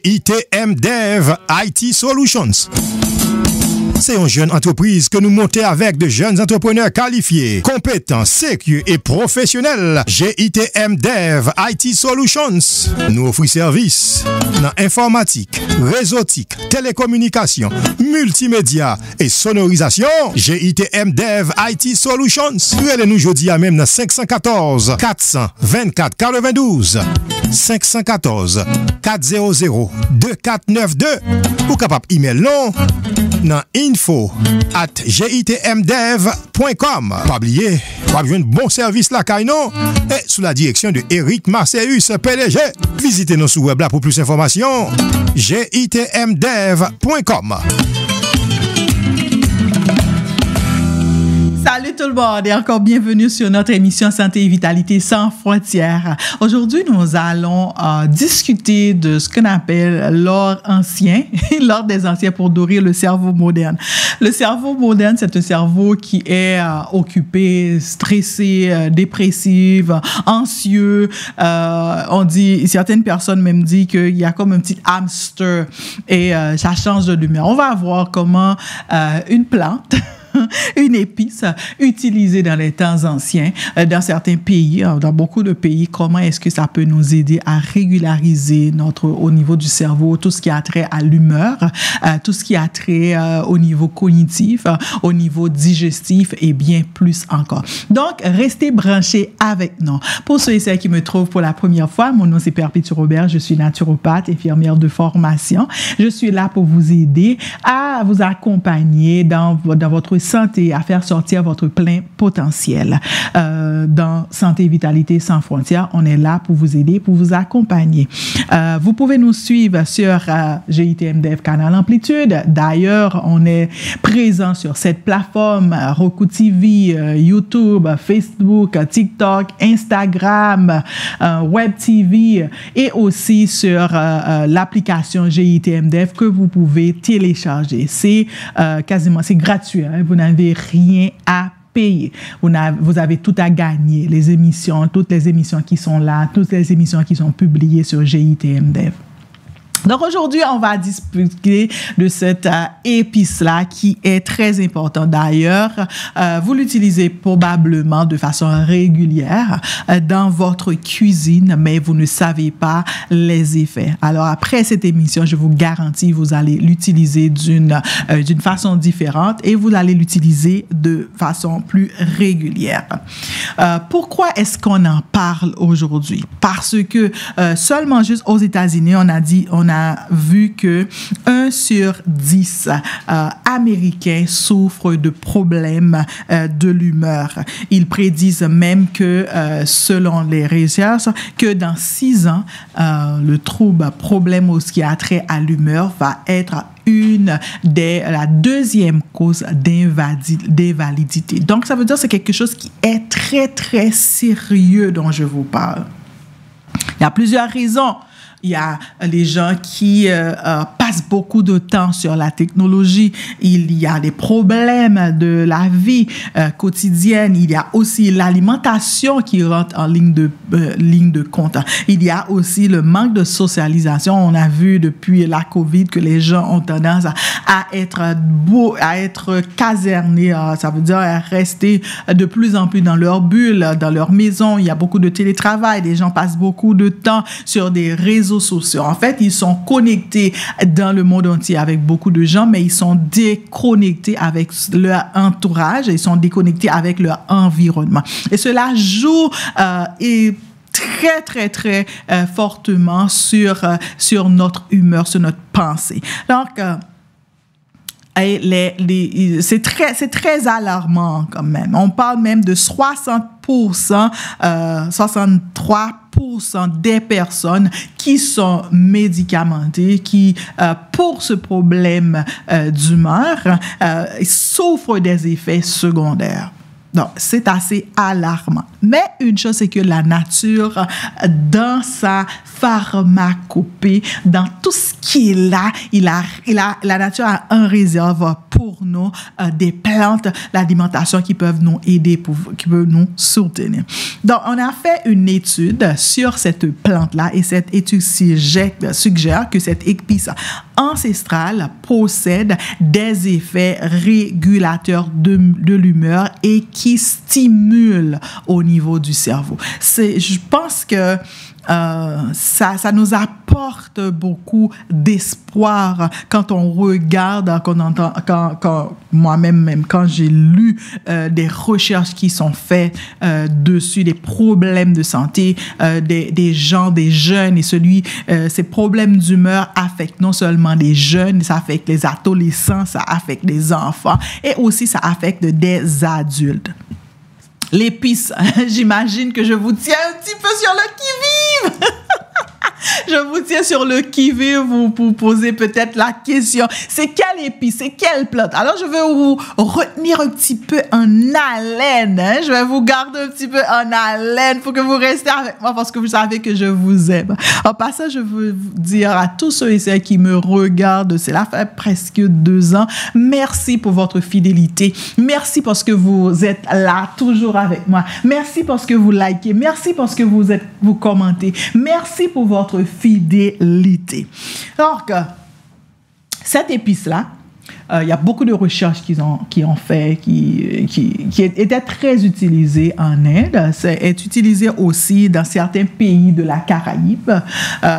GITM Dev IT Solutions. C'est une jeune entreprise que nous montons avec de jeunes entrepreneurs qualifiés, compétents, sécures et professionnels. GITM Dev IT Solutions. Nous offrons services dans informatique, réseautique, télécommunication, multimédia et sonorisation. GITM Dev IT Solutions. Nous aujourd'hui à même dans 514 424 92 514 400 2492 ou capable email non dans info@gitmdev.com. Pas oublier, vous avez un bon service là, non? Et sous la direction de Eric Marceus, PDG. Visitez-nous sur web là pour plus d'informations. gitmdev.com. Salut tout le monde et encore bienvenue sur notre émission Santé et Vitalité sans frontières. Aujourd'hui, nous allons discuter de ce qu'on appelle l'or ancien, l'or des anciens pour nourrir le cerveau moderne. Le cerveau moderne, c'est un cerveau qui est occupé, stressé, dépressif, anxieux. On dit, certaines personnes même disent qu'il y a comme un petit hamster et ça change de l'humeur. On va voir comment une plante une épice utilisée dans les temps anciens, dans certains pays, dans beaucoup de pays, comment est-ce que ça peut nous aider à régulariser au niveau du cerveau, tout ce qui a trait à l'humeur, tout ce qui a trait au niveau cognitif, au niveau digestif et bien plus encore. Donc, restez branchés avec nous. Pour ceux et celles qui me trouvent pour la première fois, mon nom c'est Perpétue Robert, je suis naturopathe, infirmière de formation. Je suis là pour vous aider à vous accompagner dans votre santé, à faire sortir votre plein potentiel. Dans Santé et Vitalité sans frontières, on est là pour vous aider, pour vous accompagner. Vous pouvez nous suivre sur GITM Dev Canal Amplitude. D'ailleurs, on est présent sur cette plateforme, Roku TV, YouTube, Facebook, TikTok, Instagram, Web TV et aussi sur l'application GITM Dev que vous pouvez télécharger. C'est c'est gratuit. Hein? Vous n'avez rien à payer. Vous avez tout à gagner. Les émissions, toutes les émissions qui sont là, toutes les émissions qui sont publiées sur GITM Dev. Donc aujourd'hui, on va discuter de cette épice-là qui est très importante. D'ailleurs, vous l'utilisez probablement de façon régulière dans votre cuisine, mais vous ne savez pas les effets. Alors après cette émission, je vous garantis, vous allez l'utiliser d'une façon différente et vous allez l'utiliser de façon plus régulière. Pourquoi est-ce qu'on en parle aujourd'hui? Parce que seulement juste aux États-Unis, on a vu que 1 sur 10 Américains souffrent de problèmes de l'humeur. Ils prédisent même que, selon les recherches, que dans 6 ans, le problème au qui a trait à l'humeur va être la deuxième cause d'invalidité. Donc, ça veut dire que c'est quelque chose qui est très, très sérieux dont je vous parle. Il y a plusieurs raisons. Il y a les gens qui passent beaucoup de temps sur la technologie. Il y a des problèmes de la vie quotidienne. Il y a aussi l'alimentation qui rentre en ligne de compte. Il y a aussi le manque de socialisation. On a vu depuis la COVID que les gens ont tendance à être casernés. Ça veut dire à rester de plus en plus dans leur bulle, dans leur maison. Il y a beaucoup de télétravail. Les gens passent beaucoup de temps sur des réseaux sociaux. En fait, ils sont connectés dans le monde entier avec beaucoup de gens, mais ils sont déconnectés avec leur entourage, ils sont déconnectés avec leur environnement. Et cela joue très, très, très fortement sur notre humeur, sur notre pensée. Donc, c'est très alarmant quand même. On parle même de 63% des personnes qui sont médicamentées, qui, pour ce problème d'humeur, souffrent des effets secondaires. Donc, c'est assez alarmant. Mais une chose, c'est que la nature, dans sa pharmacopée, dans tout ce qui est là, la nature a un réserve pour nous des plantes, l'alimentation qui peuvent nous aider, qui peuvent nous soutenir. Donc, on a fait une étude sur cette plante-là et cette étude suggère que cette épice ancestrale possède des effets régulateurs de l'humeur et qui stimulent au niveau du cerveau. Je pense que ça nous apporte beaucoup d'espoir quand on regarde, quand on entend, quand moi-même, quand j'ai lu des recherches qui sont faites dessus, des problèmes de santé des gens, des jeunes, et ces problèmes d'humeur affectent non seulement les jeunes, ça affecte les adolescents, ça affecte les enfants et aussi ça affecte des adultes. L'épice, j'imagine que je vous tiens un petit peu sur le qui-vive. Je vous tiens sur le qui-vive, vous posez peut-être la question, c'est quelle épice, c'est quelle plante? Alors, je vais vous retenir un petit peu en haleine, hein? Je vais vous garder un petit peu en haleine pour que vous restiez avec moi parce que vous savez que je vous aime. En passant, je veux vous dire à tous ceux et celles qui me regardent, cela fait presque 2 ans, merci pour votre fidélité. Merci parce que vous êtes là, toujours avec moi. Merci parce que vous likez. Merci parce que vous commentez. Merci pour votre fidélité. Donc, cette épice-là, il y a beaucoup de recherches qui ont fait, qui étaient très utilisées en Inde. C'est utilisé aussi dans certains pays de la Caraïbe.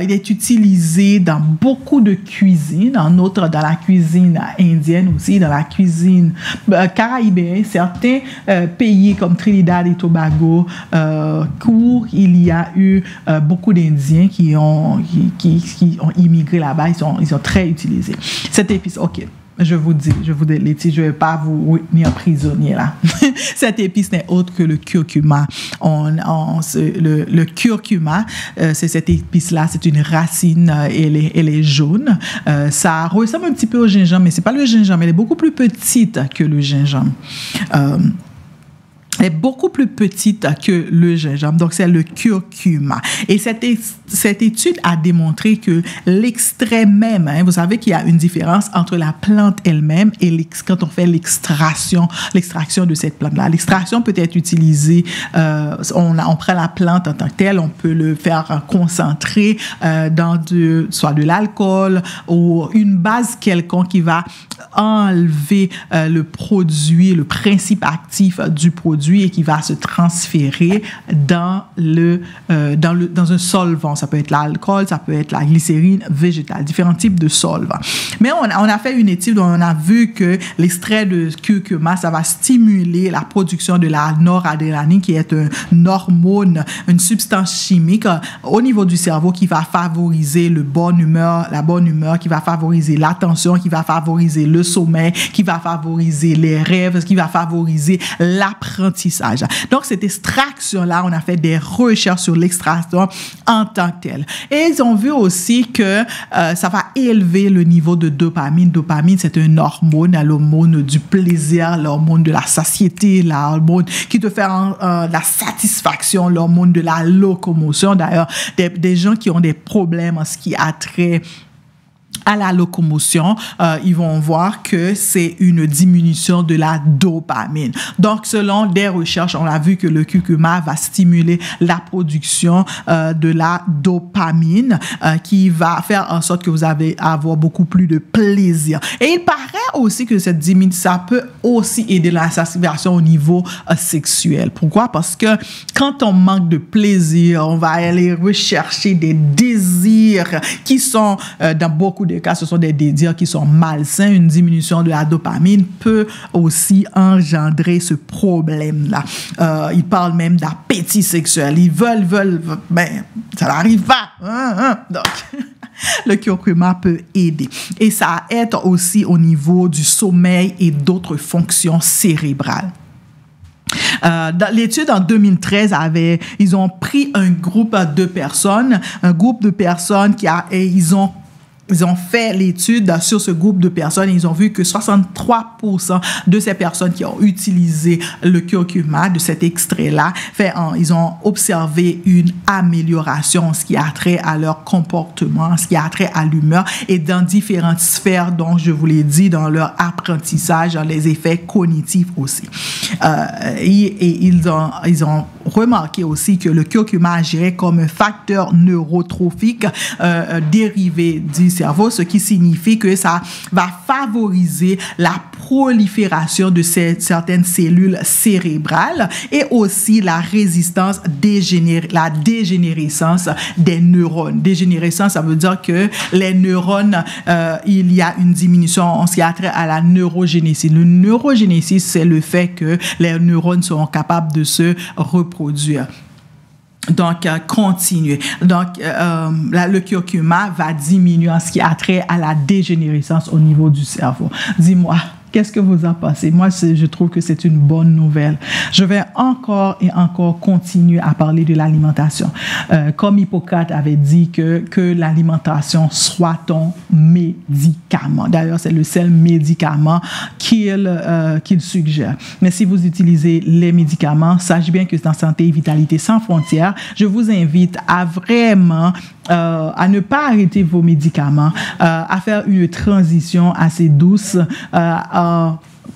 Il est utilisé dans beaucoup de cuisines, en outre dans la cuisine indienne aussi, dans la cuisine caraïbéenne. Certains pays comme Trinidad et Tobago, où il y a eu beaucoup d'Indiens qui ont immigré là-bas, ils sont très utilisés. Cette épice, OK. Je vous dis, je ne vais pas vous tenir prisonnier là. Cette épice n'est autre que le curcuma. Le curcuma, c'est cette épice-là, c'est une racine, elle est jaune. Ça ressemble un petit peu au gingembre, mais ce n'est pas le gingembre, elle est beaucoup plus petite que le gingembre. Elle est beaucoup plus petite que le gingembre, donc c'est le curcuma. Et cette étude a démontré que l'extrait même, hein, vous savez qu'il y a une différence entre la plante elle-même et quand on fait l'extraction de cette plante-là. L'extraction peut être utilisée, on prend la plante en tant que telle, on peut le faire concentrer dans soit de l'alcool ou une base quelconque qui va enlever le principe actif du produit et qui va se transférer dans un solvant. Ça peut être l'alcool, ça peut être la glycérine végétale, différents types de solvants. Mais on a fait une étude où on a vu que l'extrait de curcuma, ça va stimuler la production de la noradrénaline, qui est une hormone, une substance chimique au niveau du cerveau qui va favoriser la bonne humeur, qui va favoriser l'attention, qui va favoriser le sommeil, qui va favoriser les rêves, qui va favoriser l'apprentissage. Donc, cette extraction-là, on a fait des recherches sur l'extraction en tant que telle. Et ils ont vu aussi que ça va élever le niveau de dopamine. Dopamine, c'est une hormone, l'hormone du plaisir, l'hormone de la satiété, l'hormone qui te fait la satisfaction, l'hormone de la locomotion. D'ailleurs, des gens qui ont des problèmes en ce qui a trait à la locomotion, ils vont voir que c'est une diminution de la dopamine. Donc, selon des recherches, on a vu que le curcuma va stimuler la production de la dopamine qui va faire en sorte que vous allez avoir beaucoup plus de plaisir. Et il paraît aussi que cette diminution, ça peut aussi aider la satisfaction au niveau sexuel. Pourquoi? Parce que quand on manque de plaisir, on va aller rechercher des désirs qui sont, dans beaucoup de cas, ce sont des désirs qui sont malsains. Une diminution de la dopamine peut aussi engendrer ce problème-là. Ils parlent même d'appétit sexuel. Ils veulent, mais ça n'arrive pas. Donc, le curcuma peut aider. Et ça aide aussi au niveau du sommeil et d'autres fonctions cérébrales. Dans l'étude en 2013, ils ont pris un groupe de personnes qui ils ont ils ont fait l'étude sur ce groupe de personnes et ils ont vu que 63% de ces personnes qui ont utilisé le curcuma, de cet extrait-là, ils ont observé une amélioration en ce qui a trait à leur comportement, en ce qui a trait à l'humeur et dans différentes sphères, dont je vous l'ai dit, dans leur apprentissage, dans les effets cognitifs aussi. Et ils ont remarqué aussi que le curcuma agirait comme un facteur neurotrophique dérivé du cerveau, ce qui signifie que ça va favoriser la prolifération de certaines cellules cérébrales et aussi la résistance, la dégénérescence des neurones. Dégénérescence, ça veut dire que les neurones, il y a une diminution en ce qui a trait à la neurogénésis. Le neurogénésis, c'est le fait que les neurones sont capables de se reproduire. Donc, continuer. Donc, le curcuma va diminuer en ce qui a trait à la dégénérescence au niveau du cerveau. Dis-moi, qu'est-ce que vous en pensez? Moi, je trouve que c'est une bonne nouvelle. Je vais encore et encore continuer à parler de l'alimentation. Comme Hippocrate avait dit que l'alimentation soit ton médicament. D'ailleurs, c'est le seul médicament qu'il suggère. Mais si vous utilisez les médicaments, sachez bien que dans Santé et Vitalité sans frontières, je vous invite à vraiment à ne pas arrêter vos médicaments, à faire une transition assez douce,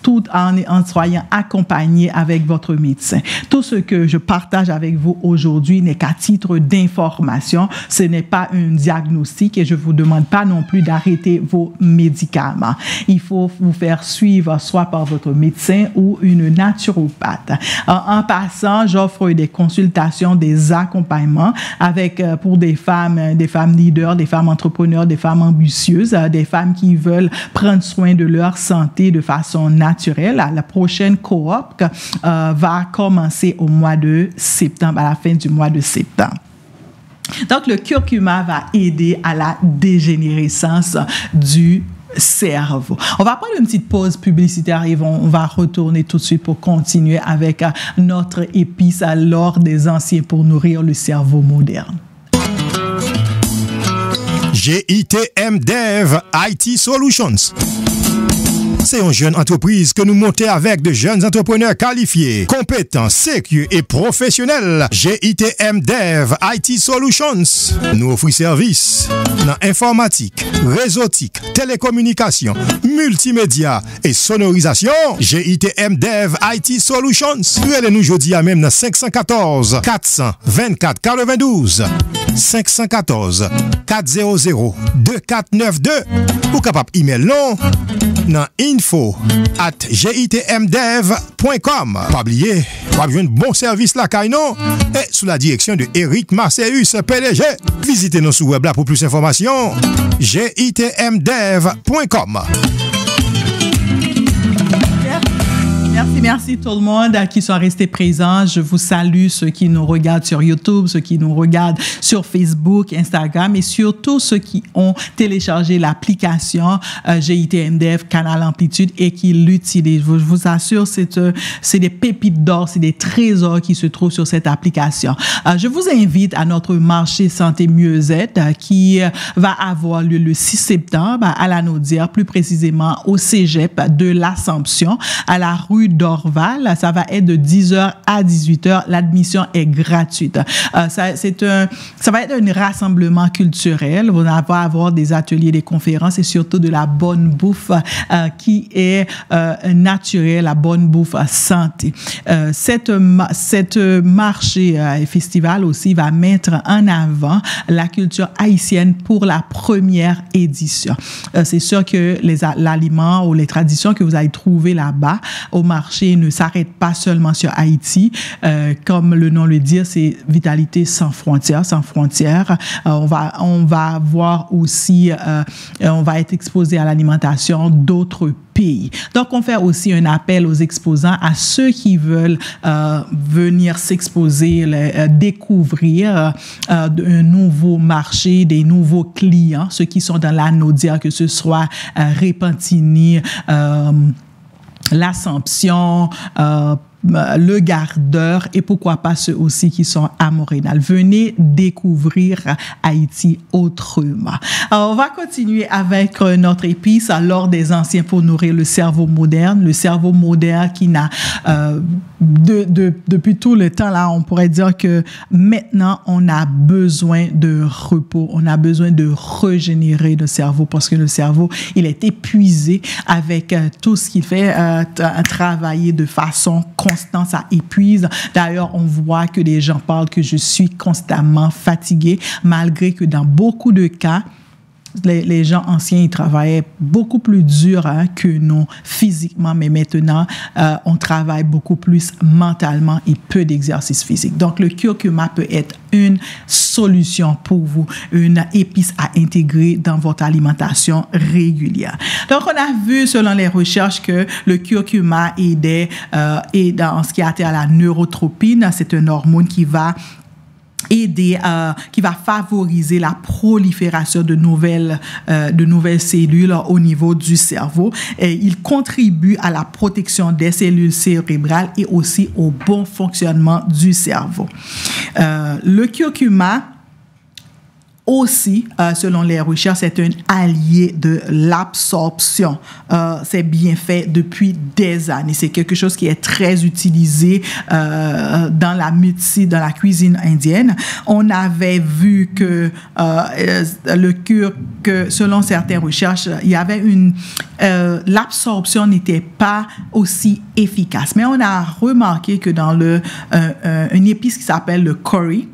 tout en soyant accompagné avec votre médecin. Tout ce que je partage avec vous aujourd'hui n'est qu'à titre d'information. Ce n'est pas un diagnostic et je ne vous demande pas non plus d'arrêter vos médicaments. Il faut vous faire suivre soit par votre médecin ou une naturopathe. En passant, j'offre des consultations, des accompagnements pour des femmes leaders, des femmes entrepreneurs, des femmes ambitieuses, des femmes qui veulent prendre soin de leur santé de façon naturelle. La prochaine cohorte va commencer au mois de septembre, à la fin du mois de septembre. Donc, le curcuma va aider à la dégénérescence du cerveau. On va prendre une petite pause publicitaire et on va retourner tout de suite pour continuer avec notre épice à l'or des anciens pour nourrir le cerveau moderne. GITM Dev IT Solutions. C'est une jeune entreprise que nous montons avec de jeunes entrepreneurs qualifiés, compétents, sécures et professionnels. GITM Dev IT Solutions. Nous offrons services dans informatique, réseautique, télécommunication, multimédia et sonorisation. GITM Dev IT Solutions. Nous aujourd'hui à même dans 514 424 92 514 400 2492 ou capable email non dans info@gitmdev.com. Pas oublier, vous avez un bon service là, non? Et sous la direction de Eric Marceus, PDG. Visitez nos sous web là pour plus d'informations. gitmdev.com. Merci tout le monde qui sont restés présents. Je vous salue ceux qui nous regardent sur YouTube, ceux qui nous regardent sur Facebook, Instagram et surtout ceux qui ont téléchargé l'application GITM Dev Canal Amplitude et qui l'utilisent. Je vous assure, c'est des pépites d'or, c'est des trésors qui se trouvent sur cette application. Je vous invite à notre marché santé mieux-être qui va avoir lieu le 6 septembre à la Naudière, plus précisément au Cégep de l'Assomption, à la rue d'Orval. Ça va être de 10h à 18h. L'admission est gratuite. Ça va être un rassemblement culturel. On va avoir des ateliers, des conférences et surtout de la bonne bouffe qui est naturelle, la bonne bouffe santé. Cette marché et festival aussi va mettre en avant la culture haïtienne pour la première édition. C'est sûr que l'aliment ou les traditions que vous allez trouver là-bas au marché ne s'arrête pas seulement sur Haïti. Comme le nom le dit, c'est Vitalité sans frontières. Sans frontières. On va voir aussi, on va être exposé à l'alimentation d'autres pays. Donc, on fait aussi un appel aux exposants, à ceux qui veulent venir s'exposer, découvrir un nouveau marché, des nouveaux clients, ceux qui sont dans la Naudière, que ce soit Repentigny, l'Assomption, le Gardeur et pourquoi pas ceux aussi qui sont à Montréal. Venez découvrir Haïti autrement. Alors, on va continuer avec notre épice l'or des anciens pour nourrir le cerveau moderne. Le cerveau moderne qui n'a depuis tout le temps là, on pourrait dire que maintenant on a besoin de repos, on a besoin de régénérer le cerveau parce que le cerveau il est épuisé avec tout ce qu'il fait, travailler de façon constante, ça épuise. D'ailleurs, on voit que les gens parlent que je suis constamment fatigué, malgré que dans beaucoup de cas, les gens anciens, ils travaillaient beaucoup plus dur que nous physiquement, mais maintenant, on travaille beaucoup plus mentalement et peu d'exercice physique. Donc, le curcuma peut être une solution pour vous, une épice à intégrer dans votre alimentation régulière. Donc, on a vu, selon les recherches, que le curcuma aide dans ce qui a trait à la neurotropine. C'est une hormone qui va aider, qui va favoriser la prolifération de nouvelles cellules au niveau du cerveau. Et il contribue à la protection des cellules cérébrales et aussi au bon fonctionnement du cerveau. Le curcuma aussi, selon les recherches, c'est un allié de l'absorption. C'est bien fait depuis des années. C'est quelque chose qui est très utilisé dans la médecine, dans la cuisine indienne. On avait vu que que selon certaines recherches, il y avait l'absorption n'était pas aussi efficace. Mais on a remarqué que dans une épice qui s'appelle le curry,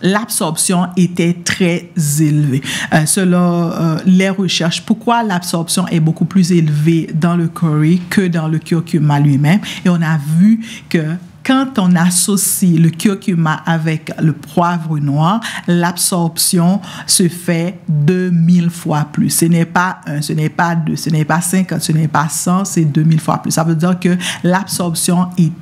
l'absorption était très élevée. Selon les recherches, pourquoi l'absorption est beaucoup plus élevée dans le curry que dans le curcuma lui-même? Et on a vu que quand on associe le curcuma avec le poivre noir, l'absorption se fait 2000 fois plus. Ce n'est pas 1, ce n'est pas 2, ce n'est pas 50, ce n'est pas 100, c'est 2000 fois plus. Ça veut dire que l'absorption est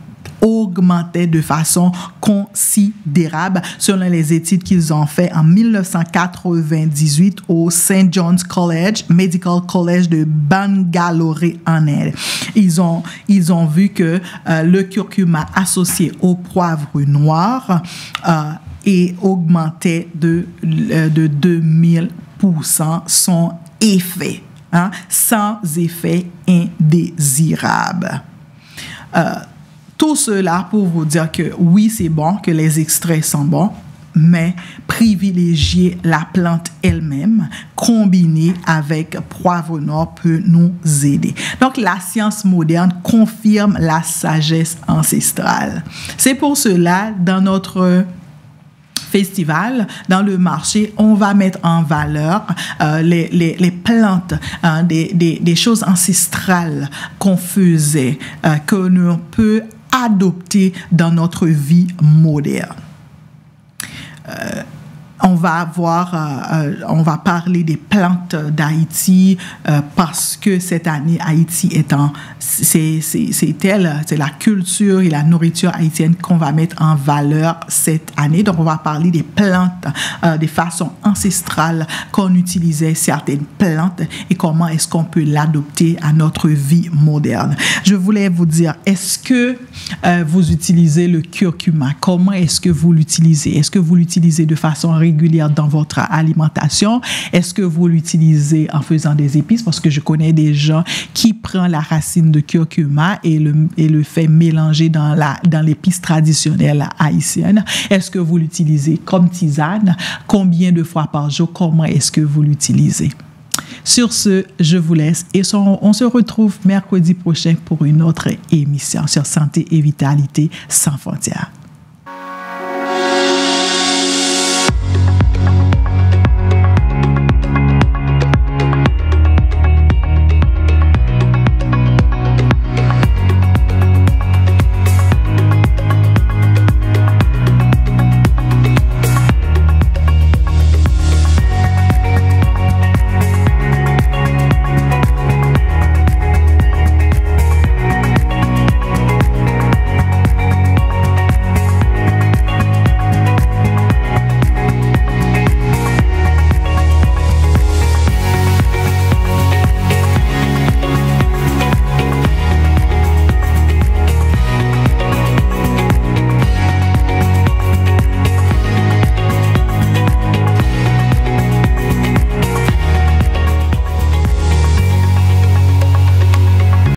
augmentait de façon considérable selon les études qu'ils ont fait en 1998 au St. John's College, Medical College de Bangalore en Inde. Ils ont vu que le curcuma associé au poivre noir et augmentait de 2000% son effet, sans effet indésirable. Tout cela pour vous dire que oui, c'est bon, que les extraits sont bons, mais privilégier la plante elle-même, combinée avec poivre noir, peut nous aider. Donc, la science moderne confirme la sagesse ancestrale. C'est pour cela, dans notre festival, dans le marché, on va mettre en valeur les plantes, des choses ancestrales qu'on faisait, que l'on peut adopter dans notre vie moderne. On va parler des plantes d'Haïti parce que cette année, Haïti c'est la culture et la nourriture haïtienne qu'on va mettre en valeur cette année. Donc, on va parler des plantes, des façons ancestrales qu'on utilisait certaines plantes et comment est-ce qu'on peut l'adopter à notre vie moderne. Je voulais vous dire, est-ce que vous utilisez le curcuma? Comment est-ce que vous l'utilisez? Est-ce que vous l'utilisez de façon régulière dans votre alimentation? Est-ce que vous l'utilisez en faisant des épices? Parce que je connais des gens qui prennent la racine de curcuma et le fait mélanger dans l'épice traditionnelle haïtienne. Est-ce que vous l'utilisez comme tisane? Combien de fois par jour? Comment est-ce que vous l'utilisez? Sur ce, je vous laisse et on se retrouve mercredi prochain pour une autre émission sur Santé et Vitalité sans frontières.